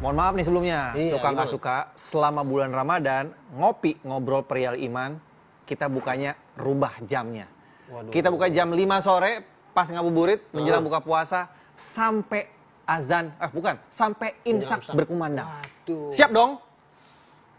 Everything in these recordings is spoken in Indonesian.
Mohon maaf nih sebelumnya, Iya, suka nggak gimana? suka, selama bulan Ramadan, ngopi ngobrol perihal iman, kita bukanya rubah jamnya. Waduh. Kita buka jam 5 sore, pas ngabuburit, menjelang buka puasa, sampai azan, sampai imsak berkumandang. Waduh. Siap dong?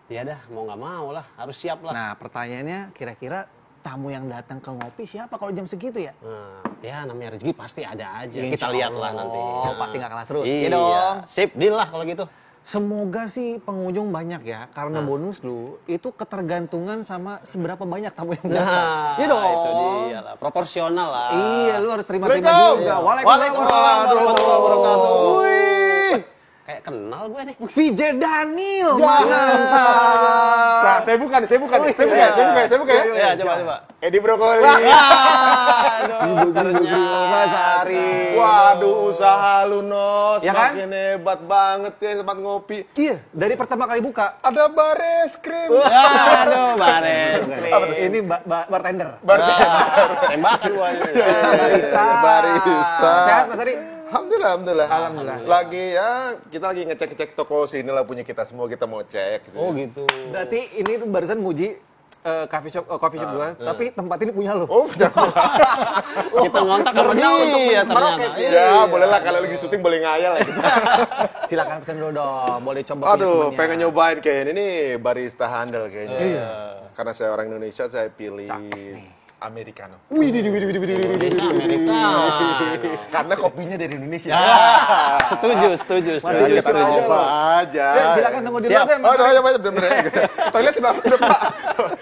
Ya dah, mau nggak mau lah, harus siap lah. Nah, pertanyaannya kira-kira tamu yang datang ke ngopi siapa kalau jam segitu ya? Nah, ya namanya rezeki pasti ada aja. Insya Kita lihat lah Allah. nanti. Oh, pasti nggak kalah seru. Iya Iya dong. Sip, deal lah kalau gitu. Semoga sih pengunjung banyak ya, karena bonus lu itu ketergantungan sama seberapa banyak tamu yang datang. Nah, Iya dong. itu dia lah. Proporsional lah. Iya, lu harus terima-terima Waalaikumsalam. juga. Waalaikumsalam warahmatullahi wabarakatuh. Wih, Kayak kenal gue nih. VJ Daniel. Nah, saya buka. Saya buka ya. Ya, coba. Edi Brokoli. Aduh, ternyata. Mas Ari. Waduh, usaha lu, Nos. Ya kan? Makin hebat banget ya tempat ngopi. Iya, dari pertama kali buka. Ada bareskrim. Aduh, bares. Ini bartender. Tembakan gua ini. Barista. Sehat Mas Ari? Alhamdulillah. Alhamdulillah. Lagi ya, kita lagi ngecek-cek toko sini lah punya kita semua, kita mau cek. Gitu. Oh gitu. Berarti ini tuh barusan muji coffee shop gua, tapi tempat ini punya lo. Oh, punya gua. Kita ngontak sama dia ternyata. Ya, boleh lah kalau lagi syuting boleh ngayal lah gitu. Silakan pesen dulu dong, boleh coba. punya Aduh, temennya. pengen nyobain kayak ini nih, barista handal kayaknya. Iya. Karena saya orang Indonesia, saya pilih Americano. Indonesia, Amerika. Karena kopinya dari Indonesia. Setuju. Kita coba aja. Silakan tunggu di Siap. luar deh, Mas Oh, Ari. ya, bener-bener. Toilet sebelah mana, Pak?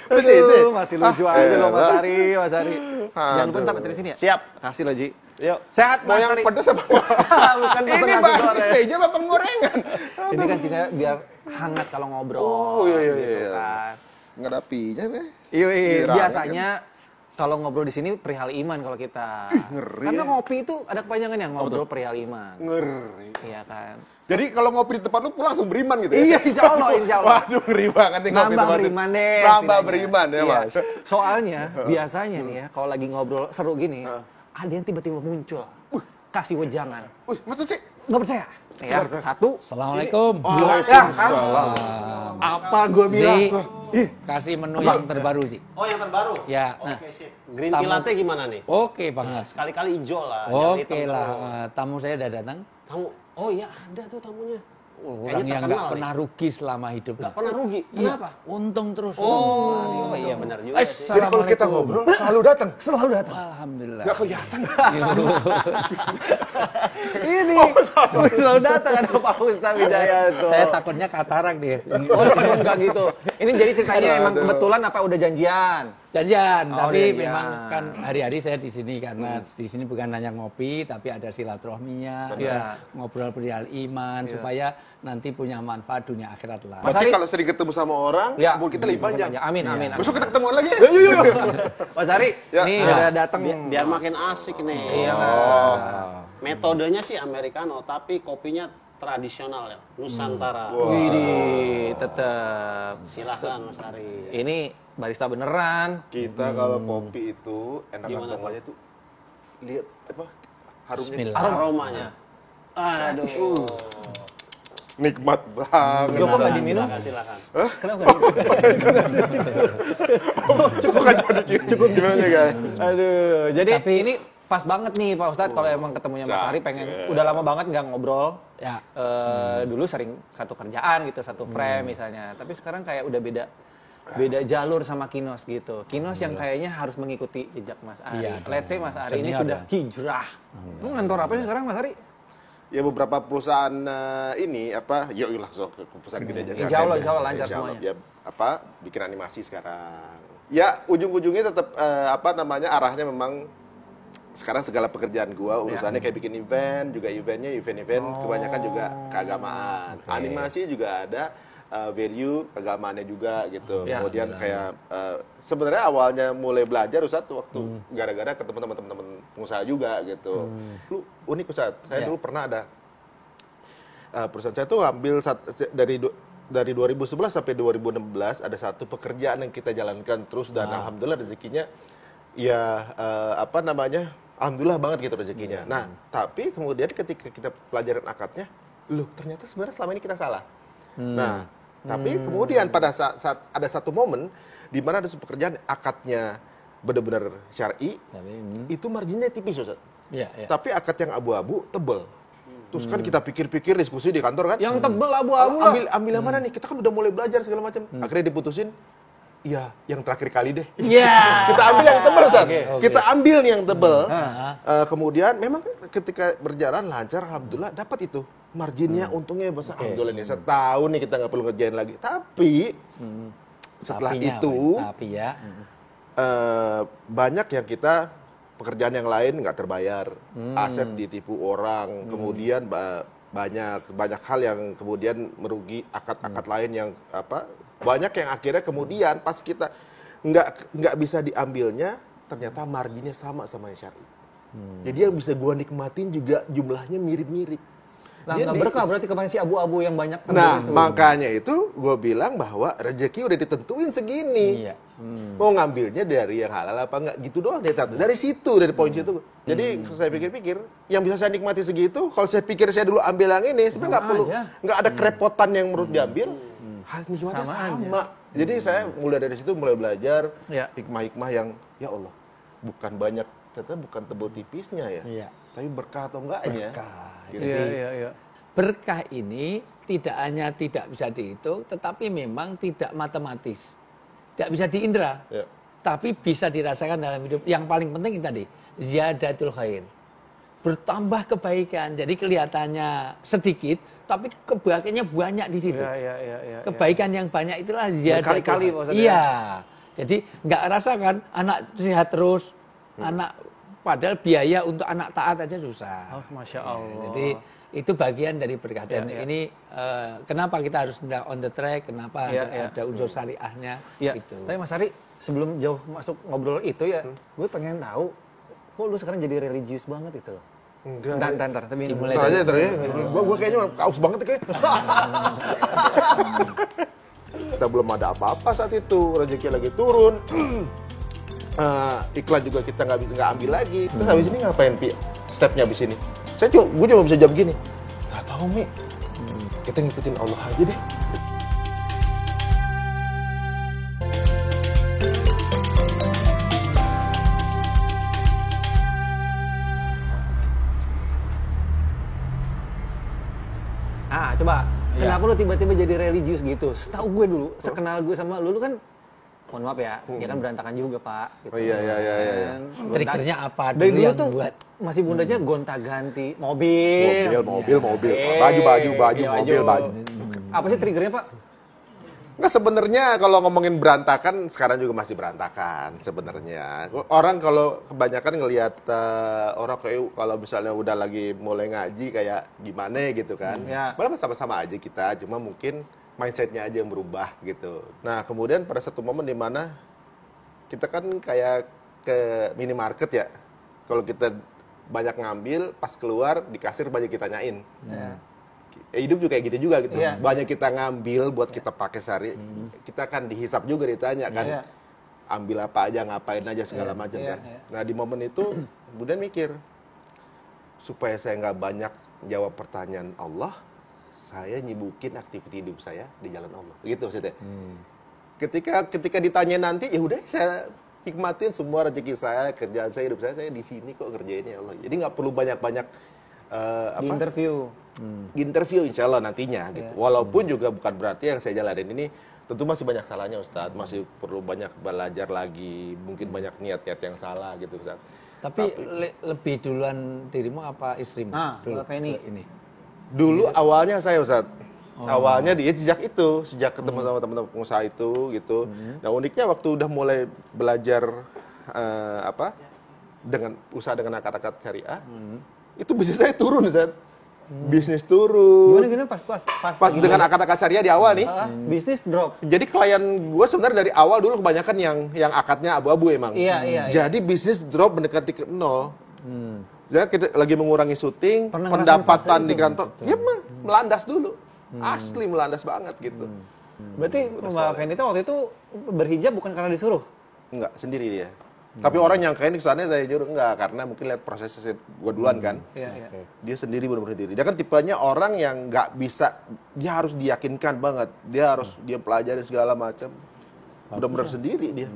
Di sini. Aduh, masih lucu aja loh Mas Ari, Mas Ari. Jangan lupa ntar dari sini ya. Siap. Kasih lo Ji. Yuk. Sehat Mau Mas yang Ari. pedas apa? Bukan pesan Ini nasi Bang, goreng. meja apa penggorengan? Ini kan cina biar hangat kalau ngobrol. Oh, iya. gitu kan. Nggak ada apinya, Beh. Iya, Kirain biasanya kalau ngobrol di sini perihal iman kalau kita. ngeri Karena ya. ngopi itu ada kepanjangannya ngobrol perihal iman. Ngeri. Iya kan. Jadi kalau ngopi di tempat lu pulang langsung beriman gitu ya? Iya, insya Allah. Waduh, ngeri banget nih ngopi Nambah tempat lu. beriman deh. Nambah setidaknya. beriman ya, Iya. Mas. Soalnya biasanya nih ya, kalau lagi ngobrol seru gini, ada yang tiba-tiba muncul. Kasih wejangan. Wih, maksud sih? Nggak percaya? Ya, satu. Assalamualaikum. Waalaikumsalam. Apa gue bilang? Ji, kasih menu yang terbaru, Ji. Oh, yang terbaru. Ya. Oke, sip. Green tea latte gimana nih? Oke banget. Sekali-kali hijau lah. jangan hitam Oke lah. terus. Tamu saya udah datang. Tamu. Oh iya, ada tuh tamunya. Orang Kayaknya yang terkenal nggak nih. pernah rugi selama hidupnya. Nggak pernah rugi. Iya, Kenapa? untung terus. Oh, iya benar juga sih. Jadi kalau kita ngobrol selalu datang. Selalu datang. Alhamdulillah. Nggak kelihatan. Ini selalu datang ada Pak Ustaz Wijaya tuh. Saya takutnya katarak dia. Oh, enggak gitu. Ini jadi ceritanya emang kebetulan apa udah janjian? Janjian, Oh, tapi janjian. memang kan hari-hari saya di sini karena di sini bukan hanya ngopi, tapi ada silaturahminya, Iya. ada ngobrol perihal iman supaya nanti punya manfaat dunia akhirat lah. Mas Berarti Ari. kalau sering ketemu sama orang, Ya. umur kita lebih panjang. Amin, amin. amin. Besok kita ketemuan lagi. Yuk. Mas Ari, Ya. nih Ya. udah datang. Biar makin asik nih. Iya lah. Metodenya sih americano, tapi kopinya tradisional ya, Nusantara. Widih, tetep. Silahkan Mas Ari. Ini barista beneran. Kita kalau kopi itu enak Gimana banget tuh. Lihat apa? Harumnya. Bismillah. Aromanya. Aduh. Nikmat banget. Joko nggak diminum? Silakan. Kenapa nggak diminum? Cukup kan cukup gimana sih, guys? Aduh, jadi Tapi- ini pas banget nih Pak Ustadz kalau emang ketemunya Mas Ari pengen udah lama banget nggak ngobrol. Ya. Dulu sering satu kerjaan gitu, satu frame misalnya. Tapi sekarang kayak udah beda jalur sama Kinos gitu. Kinos yang kayaknya harus mengikuti jejak Mas Ari. Iya dong. Let's say Mas Ari ini Senior sudah dong. hijrah. Lu ngantor apa sih sekarang Mas Ari? Ya beberapa perusahaan ini apa? Yuk langsung ke perusahaan gede aja. Insya Allah lancar Insya Allah. semuanya. Ya apa? Bikin animasi sekarang. Ya ujung-ujungnya tetap arahnya memang sekarang segala pekerjaan gua urusannya kayak bikin event, juga event kebanyakan juga keagamaan. Animasi juga ada value keagamaannya juga gitu. Ya, Kemudian kayak sebenarnya awalnya mulai belajar Ustadz waktu gara-gara ketemu teman-teman pengusaha juga gitu. Lu unik Ustadz, saya Ya. dulu pernah ada perusahaan saya tuh ngambil dari 2011 sampai 2016 ada satu pekerjaan yang kita jalankan terus dan alhamdulillah rezekinya ya alhamdulillah banget gitu rezekinya. Nah, tapi kemudian ketika kita pelajaran akadnya loh ternyata sebenarnya selama ini kita salah. Nah, tapi kemudian pada saat ada satu momen di mana ada sebuah pekerjaan akadnya benar-benar syar'i, itu marginnya tipis, Ustaz. Iya, iya. Tapi akad yang abu-abu tebel. Terus kan kita pikir-pikir diskusi di kantor kan. Yang tebel abu-abu lah. Ambil yang mana nih? Kita kan udah mulai belajar segala macam. Akhirnya diputusin, iya yang terakhir kali deh. Iya. Kita ambil yang tebel, Ustaz. Oke. Kita ambil yang tebel. Kemudian memang ketika berjalan lancar, alhamdulillah dapat itu. Marginnya untungnya besar. Alhamdulillah nih setahun nih kita nggak perlu ngerjain lagi. Tapi setelah Tapinya itu tapi ya. banyak yang kita pekerjaan yang lain nggak terbayar, aset ditipu orang, kemudian banyak hal yang kemudian merugi akad-akad lain yang banyak yang akhirnya kemudian pas kita nggak bisa diambilnya ternyata marginnya sama yang syar'i. Jadi yang bisa gua nikmatin juga jumlahnya mirip-mirip. Nah, nggak berkah berarti kemarin si abu-abu yang banyak Nah, itu. makanya itu gue bilang bahwa rezeki udah ditentuin segini. Iya. Mau ngambilnya dari yang halal apa enggak gitu doang. Dari situ, dari poin situ. Jadi saya pikir-pikir, yang bisa saya nikmati segitu, kalau saya pikir saya dulu ambil yang ini, sebenarnya nggak perlu, nggak ada kerepotan yang menurut diambil. Nikmatnya sama. Jadi saya mulai dari situ mulai belajar hikmah-hikmah yang ya Allah, bukan banyak, ternyata bukan tebel tipisnya ya. Iya. Tapi berkah atau enggaknya. Jadi Iya. berkah ini tidak hanya tidak bisa dihitung, tetapi memang tidak matematis, tidak bisa diindra, tapi bisa dirasakan dalam hidup. Yang paling penting tadi, ziyadatul khair, bertambah kebaikan. Jadi kelihatannya sedikit, tapi kebaikannya banyak di situ. Iya. Kebaikan yang banyak itulah ziyadatul Berkali-kali khair. maksudnya. Iya. Jadi nggak rasakan anak sehat terus, anak padahal biaya untuk anak taat aja susah. Oh, Masya Allah. Jadi itu bagian dari berkah. Dan ini kenapa kita harus on the track, kenapa ada unsur syariahnya itu. Tapi Mas Ari, sebelum jauh masuk ngobrol itu ya, gue pengen tahu, kok lu sekarang jadi religius banget itu loh? Enggak. Ntar. Tapi Dimulai Ntar aja, gue kayaknya kaos banget kayak. Kita belum ada apa-apa saat itu, rezeki lagi turun. Iklan juga kita nggak ambil lagi. Terus habis ini ngapain Pi? Stepnya habis ini. Gue cuma bisa jawab gini. Gak tahu Mi. Kita ngikutin Allah aja deh. Coba. Kenapa lu tiba-tiba jadi religius gitu? Setahu gue dulu, sekenal gue sama lu kan, mohon maaf ya, dia kan berantakan juga Pak. Gitu. Oh iya. Triggernya apa Dari dulu dulu yang tuh buat? masih bundanya gonta-ganti mobil. Mobil. Iya, Baju. Apa sih triggernya Pak? Nggak, sebenarnya kalau ngomongin berantakan sekarang juga masih berantakan sebenarnya. Orang kalau kebanyakan ngelihat orang kayak kalau misalnya udah lagi mulai ngaji kayak gimana gitu kan. Malah sama-sama aja kita, cuma mungkin mindsetnya aja yang berubah gitu. Nah kemudian pada satu momen di mana kita kan kayak ke minimarket ya. Kalau kita banyak ngambil, pas keluar di kasir banyak kita tanyain. Hidup juga kayak gitu juga gitu. Banyak kita ngambil buat kita pakai sehari. Kita kan dihisap juga ditanya kan. Ambil apa aja, ngapain aja segala macam kan. Nah di momen itu kemudian mikir, supaya saya nggak banyak jawab pertanyaan Allah, saya nyibukin aktiviti hidup saya di jalan Allah. Gitu maksudnya. Ketika ditanya nanti, ya udah saya nikmatin semua rezeki saya, kerjaan saya, hidup saya di sini kok ngerjainnya Allah. Jadi nggak perlu banyak-banyak di interview insya Allah nantinya gitu. Walaupun juga bukan berarti yang saya jalanin ini tentu masih banyak salahnya Ustadz, masih perlu banyak belajar lagi, mungkin banyak niat-niat yang salah gitu Ustadz. Tapi lebih duluan dirimu apa istrimu? Ini. Dulu awalnya saya Ustadz. Awalnya dia sejak ketemu sama teman-teman pengusaha itu gitu. Nah uniknya waktu udah mulai belajar dengan usaha dengan akad-akad syariah, itu bisnis saya turun Ustadz. Bisnis turun. Gimana pas dengan akad-akad syariah di awal nih. Bisnis drop. Jadi klien gue sebenarnya dari awal dulu kebanyakan yang akadnya abu-abu emang. Iya. Jadi bisnis drop mendekati ke nol. Jadi kita lagi mengurangi syuting, pendapatan di kantor, ya melandas dulu. Asli melandas banget gitu. Berarti Mbak Fenita waktu itu berhijab bukan karena disuruh? Enggak, sendiri dia. Tapi orang nyangkain kesannya saya jujur enggak, karena mungkin lihat prosesnya gue duluan kan. Iya, iya. Dia sendiri benar-benar sendiri. Dia kan tipenya orang yang nggak bisa, dia harus diyakinkan banget. Dia harus dia pelajari segala macam. Benar-benar sendiri dia.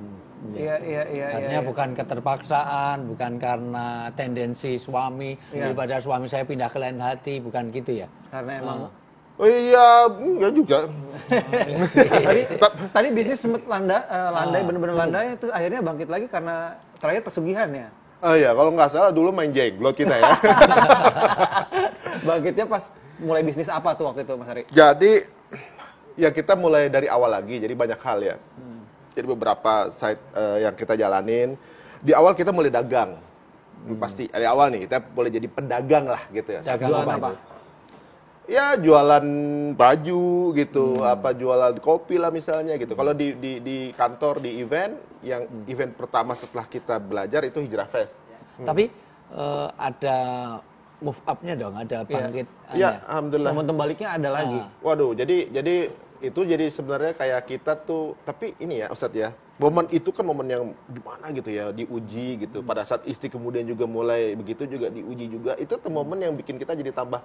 Iya. Artinya bukan keterpaksaan, bukan karena tendensi suami, daripada suami saya pindah ke lain hati, bukan gitu ya? Karena emang Oh iya, enggak juga. tadi bisnis sempat landai bener-bener landai, terus akhirnya bangkit lagi karena terakhir pesugihan ya. Oh iya, kalau nggak salah dulu main jenglot kita ya. Bangkitnya pas mulai bisnis apa tuh waktu itu Mas Ari? Jadi ya kita mulai dari awal lagi, jadi banyak hal ya. Jadi beberapa site yang kita jalanin. Di awal kita mulai dagang. Pasti dari awal nih kita boleh jadi pedagang lah gitu ya. Dagang apa? Ya jualan baju gitu, apa jualan kopi lah misalnya gitu. Kalau di kantor, di event, yang event pertama setelah kita belajar itu Hijrah Fest. Tapi ada move up-nya dong, ada bangkit. Iya, alhamdulillah. Momentum baliknya ada lagi. Waduh, jadi itu jadi sebenarnya kayak kita tuh, tapi ini ya Ustadz ya, momen itu kan momen yang gimana gitu ya, diuji gitu. Pada saat istri kemudian juga mulai begitu juga diuji juga, itu tuh momen yang bikin kita jadi tambah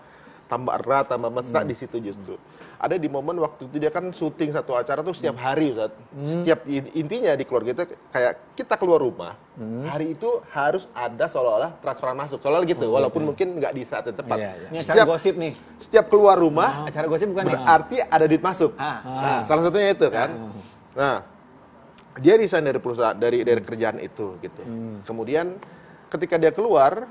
erat, tambah mesra di situ justru. Ada di momen waktu itu dia kan syuting satu acara tuh setiap hari Ustadz. Setiap intinya di keluarga itu kayak kita keluar rumah, hari itu harus ada seolah-olah transferan masuk, seolah gitu, walaupun mungkin nggak di saat yang tepat. Ini acara gosip nih. Setiap keluar rumah, Acara gosip bukan nih? berarti ada duit masuk. Nah, salah satunya itu kan. Nah, dia resign dari perusahaan, dari kerjaan itu gitu. Kemudian ketika dia keluar,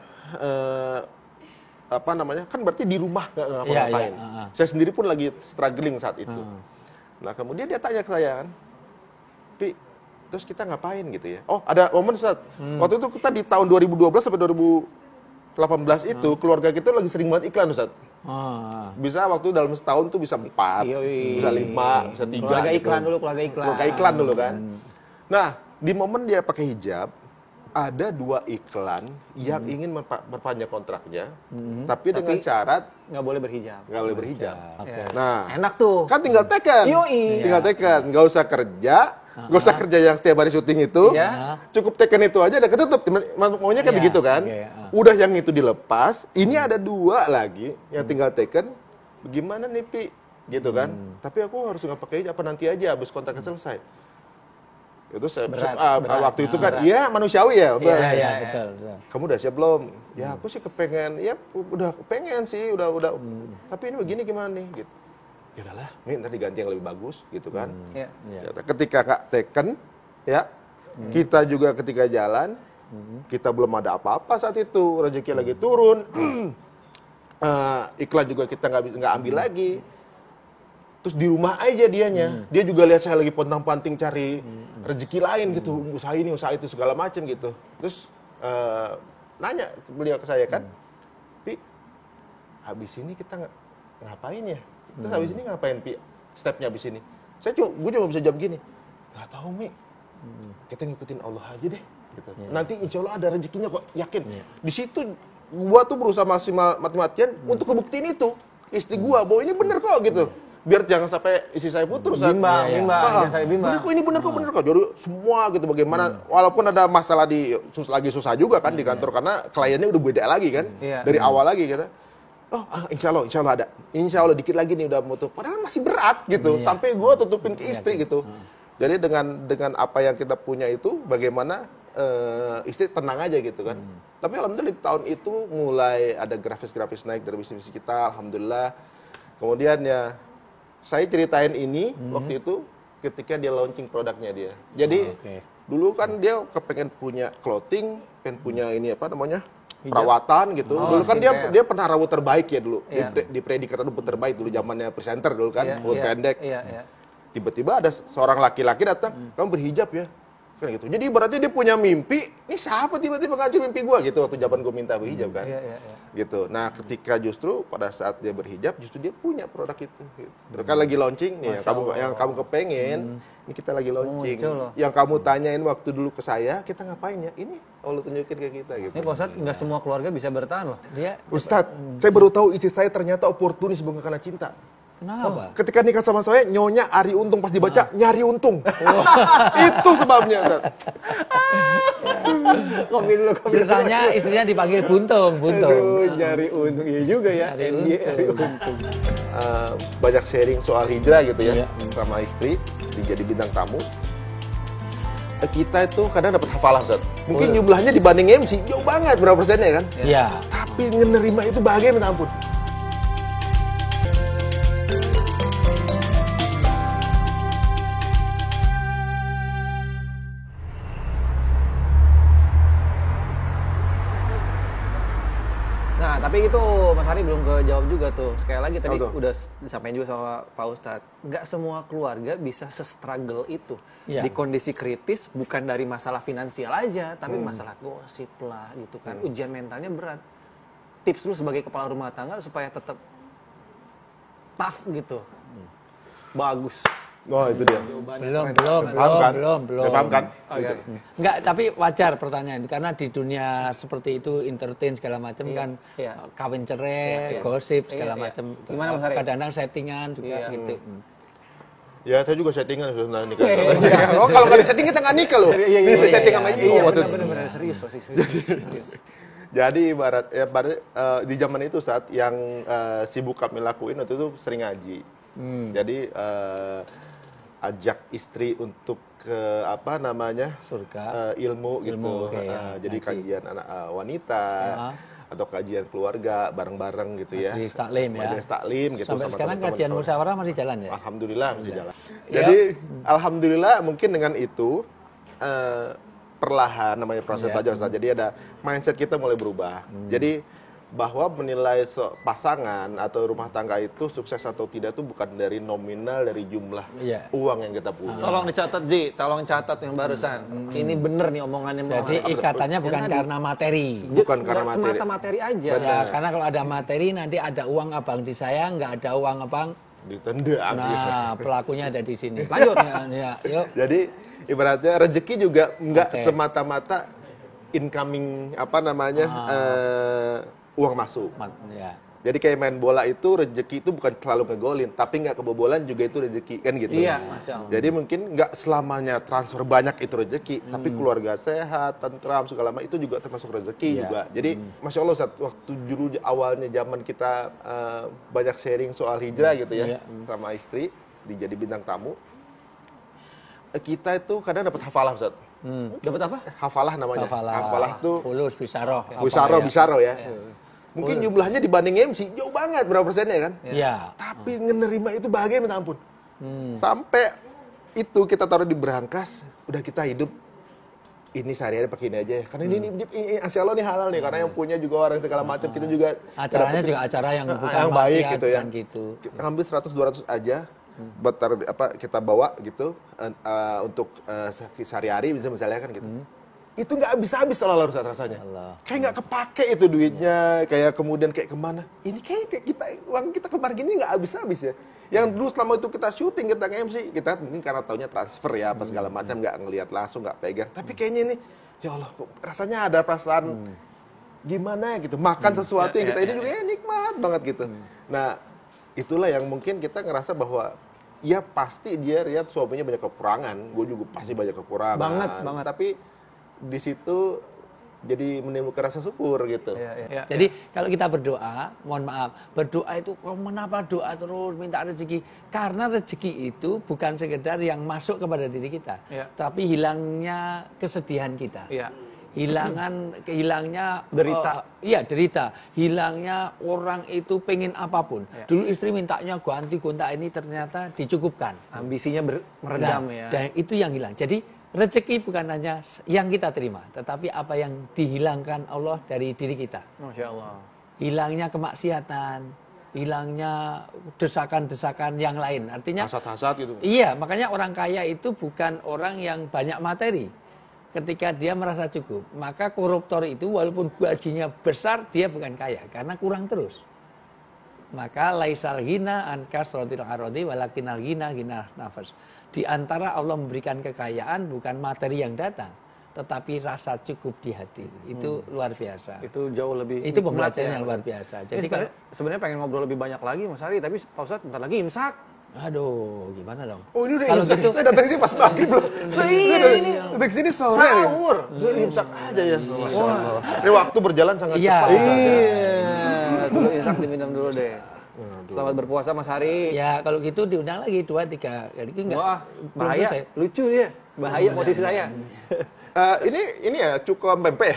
apa namanya, kan berarti di rumah nggak ngapa-ngapain. Saya sendiri pun lagi struggling saat itu. Nah kemudian dia tanya ke saya kan, Pi, terus kita ngapain gitu ya? Oh ada momen saat waktu itu kita di tahun 2012 sampai 2018 itu keluarga kita lagi sering banget iklan Ustaz. Bisa waktu dalam setahun tuh bisa 4, bisa 5, bisa 3. Keluarga gitu. iklan dulu, keluarga iklan. Keluarga iklan dulu kan. Nah di momen dia pakai hijab, ada 2 iklan yang ingin memperpanjang kontraknya, tapi dengan syarat nggak boleh berhijab. nggak boleh berhijab. Ya. Nah, Enak tuh. kan tinggal teken, tinggal teken, nggak usah kerja, nggak usah kerja yang setiap hari syuting itu, cukup teken itu aja, udah ketutup. Maunya kan begitu kan? Udah yang itu dilepas, ini ada 2 lagi yang tinggal teken. Bagaimana nih Pi? Gitu kan? Tapi aku harus nggak pakai hijab, apa nanti aja, habis kontraknya selesai. Itu Berat. waktu itu kan, ya manusiawi ya. Iya, betul. Kamu udah siap belum? Ya aku sih kepengen, ya udah kepengen sih, udah. Tapi ini begini gimana nih? Gitu. Ya udahlah, ini ntar diganti yang lebih bagus, gitu kan. Ya. Ketika Kak teken, ya kita juga ketika jalan, kita belum ada apa-apa saat itu, rezeki lagi turun, iklan juga kita nggak ambil lagi. Terus di rumah aja dianya, dia juga lihat saya lagi pontang-panting cari rezeki lain gitu, usaha ini, usaha itu segala macam gitu. Terus nanya beliau ke saya kan, Pi, habis ini kita ngapain ya? Terus habis ini ngapain Pi? Stepnya habis ini? Gue cuma bisa jawab gini, nggak tahu Mi, kita ngikutin Allah aja deh. Gitu. Nanti insya Allah ada rezekinya kok, yakin. Di situ gua tuh berusaha maksimal mati-matian untuk kebuktiin itu istri gua bahwa ini bener kok gitu. Biar jangan sampai istri saya putus. Bimbang. Jangan sampai bimbang. Bener kok, ini bener kok. Jadi semua gitu bagaimana, walaupun ada masalah lagi susah juga kan di kantor, karena kliennya udah beda lagi kan. Dari awal lagi kita. Oh, insya Allah ada. Insya Allah dikit lagi nih udah mau tuh. Padahal masih berat gitu. Sampai gua tutupin ke istri gitu. Jadi dengan apa yang kita punya itu, bagaimana istri tenang aja gitu kan. Tapi alhamdulillah di tahun itu mulai ada grafis-grafis naik dari bisnis kita, alhamdulillah. Kemudian ya saya ceritain ini waktu itu ketika dia launching produknya dia. Jadi dulu kan dia kepengen punya clothing, pengen punya ini apa namanya, perawatan gitu. Dulu kan dia pernah rambut terbaik ya dulu. Di predikat rambut terbaik dulu zamannya presenter dulu kan, rambut pendek. Tiba-tiba ada seorang laki-laki datang, kamu berhijab ya? Kan gitu. Jadi berarti dia punya mimpi, ini siapa tiba-tiba ngancur mimpi gua gitu waktu zaman gua minta berhijab kan. Gitu. Nah, ketika justru pada saat dia berhijab, justru dia punya produk itu gitu. Terus kan lagi launching nih, yang kamu kepengen, ini kita lagi launching. Yang kamu tanyain waktu dulu ke saya, kita ngapain ya? Ini Allah tunjukin ke kita gitu. Ini Pak Ustadz, nggak semua keluarga bisa bertahan loh. Ustadz, saya baru tahu istri saya ternyata oportunis bukan karena cinta. Kenapa? Ketika nikah sama saya, nyonya Ari Untung pas dibaca nyari untung. Itu sebabnya. Ustaz. Kopi dulu. Susahnya istrinya dipanggil Buntung. Aduh, nyari untung. Iya juga ya. Nyari untung. Banyak sharing soal hijrah gitu ya, Iya. sama istri, jadi bintang tamu. Kita itu kadang dapat hafalah, Ustaz. Mungkin jumlahnya dibanding MC jauh banget, berapa persennya kan? Iya. Tapi menerima itu bahagia minta ampun. Nah, tapi itu Mas Ari belum kejawab juga tuh. Sekali lagi tadi Betul. udah disampaikan juga sama Pak Ustadz. Nggak semua keluarga bisa se-struggle itu. Iya. Di kondisi kritis, bukan dari masalah finansial aja, tapi masalah gosip lah gitu kan. Ujian mentalnya berat. Tips lu sebagai kepala rumah tangga supaya tetap tough gitu. Bagus. Oh, itu dia. Belum. Saya paham kan? Oke. Enggak, tapi wajar pertanyaan karena di dunia seperti itu entertain segala macam kan Iya. kawin cerai, gosip segala Iya. macam. Gimana, Mas Ari? Kadang-kadang settingan juga Iya. gitu. Ya, saya juga settingan sebenarnya nikah. Oh, kalau nggak disetting kita nggak nikah loh. Bisa setting sama Io waktu itu. Bener-bener serius. Jadi ibarat di zaman itu saat yang sibuk kami lakuin waktu itu sering ngaji. Jadi ajak istri untuk ke Surga. ilmu gitu. Ilmu, oke, ya, Jadi ngaji. kajian anak wanita atau kajian keluarga bareng-bareng gitu ya. Majelis taklim ya. Majelis taklim gitu. Sampai sama sekarang teman-teman kajian kawan. musyawarah masih jalan ya? Alhamdulillah masih jalan. Ya. Jadi alhamdulillah mungkin dengan itu perlahan namanya proses Ya. belajar Ustaz. Jadi ada mindset kita mulai berubah. Jadi bahwa menilai pasangan atau rumah tangga itu sukses atau tidak itu bukan dari nominal, dari jumlah Iya. uang yang kita punya. Tolong dicatat, Ji. Tolong catat yang barusan. Ini bener nih omongannya. Jadi ikatannya bukan Yang tadi. karena materi. Bukan Nggak karena materi. semata materi aja. Ya, karena kalau ada materi nanti ada uang abang di saya, nggak ada uang abang. Ditendang. Nah, pelakunya ada di sini. Lanjut. Ya, yuk. Jadi ibaratnya rezeki juga nggak Oke. semata-mata incoming uang masuk. Ya. Jadi kayak main bola itu rezeki itu bukan selalu ngegolin, tapi nggak kebobolan juga itu rezeki kan gitu. Iya, Masya Allah. Jadi mungkin nggak selamanya transfer banyak itu rezeki, tapi keluarga sehat, tentram segala macam itu juga termasuk rezeki Iya. juga. Jadi Masya Allah saat waktu dulu awalnya zaman kita banyak sharing soal hijrah gitu ya Iya. sama istri, jadi bintang tamu, kita itu kadang dapat hafalah Ustaz. Dapat apa? Hafalah namanya. Hafalah itu fulus, bisaroh. Bisaro ya. Mungkin jumlahnya dibanding MC jauh banget, berapa persennya kan? Ya. Tapi menerima itu bahagia minta ampun. Sampai itu kita taruh di berangkas, udah kita hidup ini sehari-hari pakai ini aja ya. Karena ini Insya Allah nih halal nih, karena yang punya juga orang segala macam kita juga Acaranya juga acara yang bukan yang baik maksiat, gitu ya. bukan gitu. Kita ngambil 100-200 aja buat taruh kita bawa gitu untuk sehari-hari misalnya kan gitu. Itu nggak habis-habis seolah-olah rasanya. Allah. Kayak nggak kepake itu duitnya, kayak kemudian kayak kemana? Ini kayak kita uang kita kemarin gini nggak habis-habis ya. Yang dulu selama itu kita syuting, kita nge-MC, kita mungkin karena taunya transfer ya apa segala macam, nggak ngelihat langsung, nggak pegang. Tapi kayaknya ini, ya Allah, kok rasanya ada perasaan gimana gitu. Makan sesuatu yang kita ini juga nikmat banget gitu. Nah, itulah yang mungkin kita ngerasa bahwa ya pasti dia lihat suaminya banyak kekurangan, gue juga pasti banyak kekurangan. Banget. Tapi di situ jadi menimbulkan rasa syukur gitu. Ya. Jadi kalau kita berdoa, mohon maaf, berdoa itu kok kenapa doa terus minta rezeki? Karena rezeki itu bukan sekedar yang masuk kepada diri kita, Ya. tapi hilangnya kesedihan kita. Iya. Hilangnya Derita. derita. Hilangnya orang itu pengen apapun. Ya. Dulu istri mintanya ganti gonta ini ternyata dicukupkan. Ambisinya meredam ya. Dan itu yang hilang. Jadi rezeki bukan hanya yang kita terima, tetapi apa yang dihilangkan Allah dari diri kita. Masya Allah. Hilangnya kemaksiatan, hilangnya desakan-desakan yang lain. Artinya, Hasad-hasad gitu. iya, makanya orang kaya itu bukan orang yang banyak materi. Ketika dia merasa cukup, maka koruptor itu walaupun gajinya besar, dia bukan kaya, karena kurang terus. Maka laisal ghina an kasratil aradi walakinal ghina nafas. Di antara Allah memberikan kekayaan bukan materi yang datang, tetapi rasa cukup di hati. Itu luar biasa. Itu jauh lebih Itu nikmat pembelajaran ya. yang luar biasa. Ini Jadi sebenarnya pengen ngobrol lebih banyak lagi Mas Ari, tapi Pak Ustadz bentar lagi imsak. aduh, gimana dong? Oh ini udah Kalau imsak. gitu, Saya datang sini pas maghrib loh. Ini udah kesini sore nih. Sahur. Gue imsak aja ya. Masya Allah. Ini waktu berjalan sangat Iya. cepat. Iya, sebelum imsak diminum dulu deh. Selamat berpuasa Mas Ari. ya kalau gitu diundang lagi 2-3 kali. Itu enggak. Wah, belum bahaya. selesai. Lucu dia. Bahaya posisi saya. Ini ya cukup pempek.